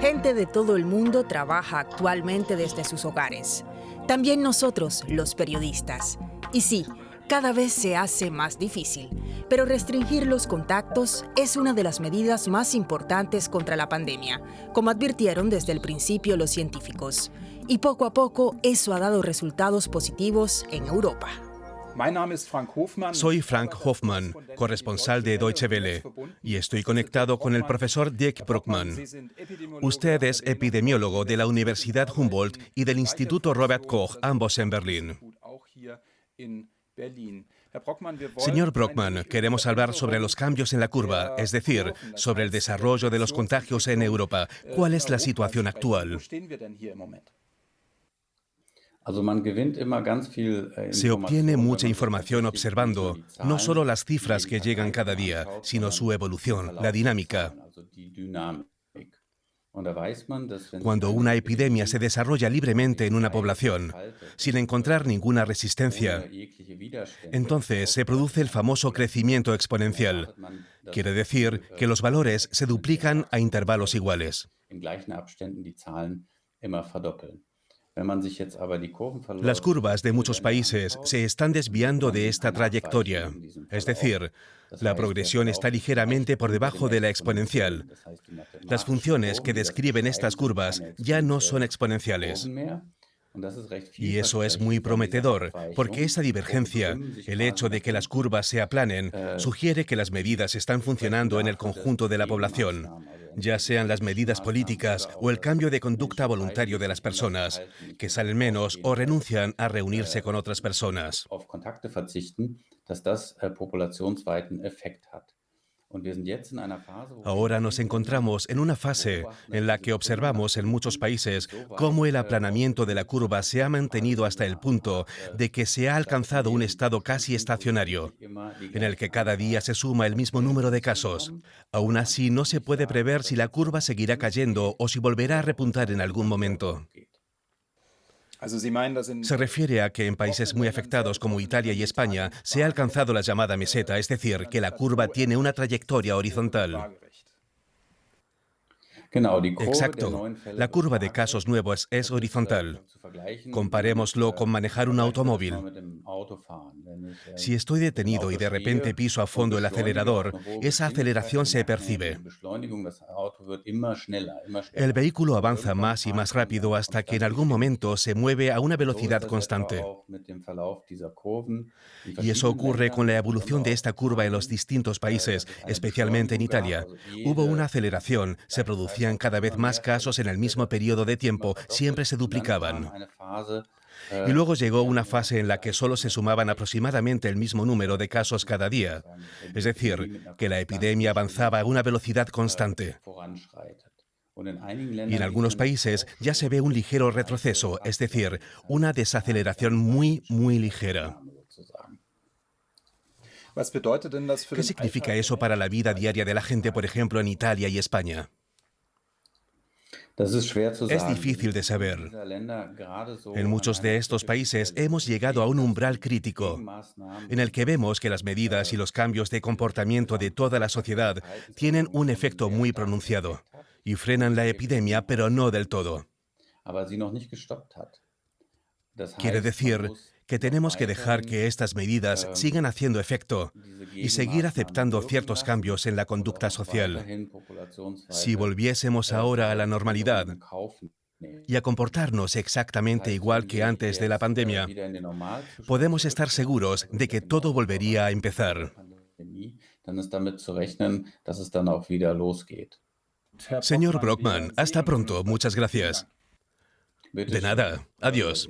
Gente de todo el mundo trabaja actualmente desde sus hogares. También nosotros, los periodistas. Y sí, cada vez se hace más difícil, pero restringir los contactos es una de las medidas más importantes contra la pandemia, como advirtieron desde el principio los científicos. Y poco a poco eso ha dado resultados positivos en Europa. Soy Frank Hoffmann, corresponsal de Deutsche Welle, y estoy conectado con el profesor Dirk Brockmann. Usted es epidemiólogo de la Universidad Humboldt y del Instituto Robert Koch, ambos en Berlín. Señor Brockmann, queremos hablar sobre los cambios en la curva, es decir, sobre el desarrollo de los contagios en Europa. ¿Cuál es la situación actual? Se obtiene mucha información observando no solo las cifras que llegan cada día, sino su evolución, la dinámica. Cuando una epidemia se desarrolla libremente en una población, sin encontrar ninguna resistencia, entonces se produce el famoso crecimiento exponencial. Quiere decir que los valores se duplican a intervalos iguales. Las curvas de muchos países se están desviando de esta trayectoria. Es decir, la progresión está ligeramente por debajo de la exponencial. Las funciones que describen estas curvas ya no son exponenciales. Y eso es muy prometedor, porque esa divergencia, el hecho de que las curvas se aplanen, sugiere que las medidas están funcionando en el conjunto de la población, ya sean las medidas políticas o el cambio de conducta voluntario de las personas, que salen menos o renuncian a reunirse con otras personas. Ahora nos encontramos en una fase en la que observamos en muchos países cómo el aplanamiento de la curva se ha mantenido hasta el punto de que se ha alcanzado un estado casi estacionario, en el que cada día se suma el mismo número de casos. Aún así, no se puede prever si la curva seguirá cayendo o si volverá a repuntar en algún momento. Se refiere a que en países muy afectados como Italia y España se ha alcanzado la llamada meseta, es decir, que la curva tiene una trayectoria horizontal. Exacto. La curva de casos nuevos es horizontal. Comparémoslo con manejar un automóvil. Si estoy detenido y de repente piso a fondo el acelerador, esa aceleración se percibe. El vehículo avanza más y más rápido hasta que en algún momento se mueve a una velocidad constante. Y eso ocurre con la evolución de esta curva en los distintos países, especialmente en Italia. Hubo una aceleración, se producían cada vez más casos en el mismo periodo de tiempo, siempre se duplicaban. Y luego llegó una fase en la que solo se sumaban aproximadamente el mismo número de casos cada día. Es decir, que la epidemia avanzaba a una velocidad constante. Y en algunos países ya se ve un ligero retroceso, es decir, una desaceleración muy, muy ligera. ¿Qué significa eso para la vida diaria de la gente, por ejemplo, en Italia y España? Es difícil de saber. En muchos de estos países hemos llegado a un umbral crítico, en el que vemos que las medidas y los cambios de comportamiento de toda la sociedad tienen un efecto muy pronunciado y frenan la epidemia, pero no del todo. Quiere decir que tenemos que dejar que estas medidas sigan haciendo efecto y seguir aceptando ciertos cambios en la conducta social. Si volviésemos ahora a la normalidad y a comportarnos exactamente igual que antes de la pandemia, podemos estar seguros de que todo volvería a empezar. Señor Brockmann, hasta pronto. Muchas gracias. De nada. Adiós.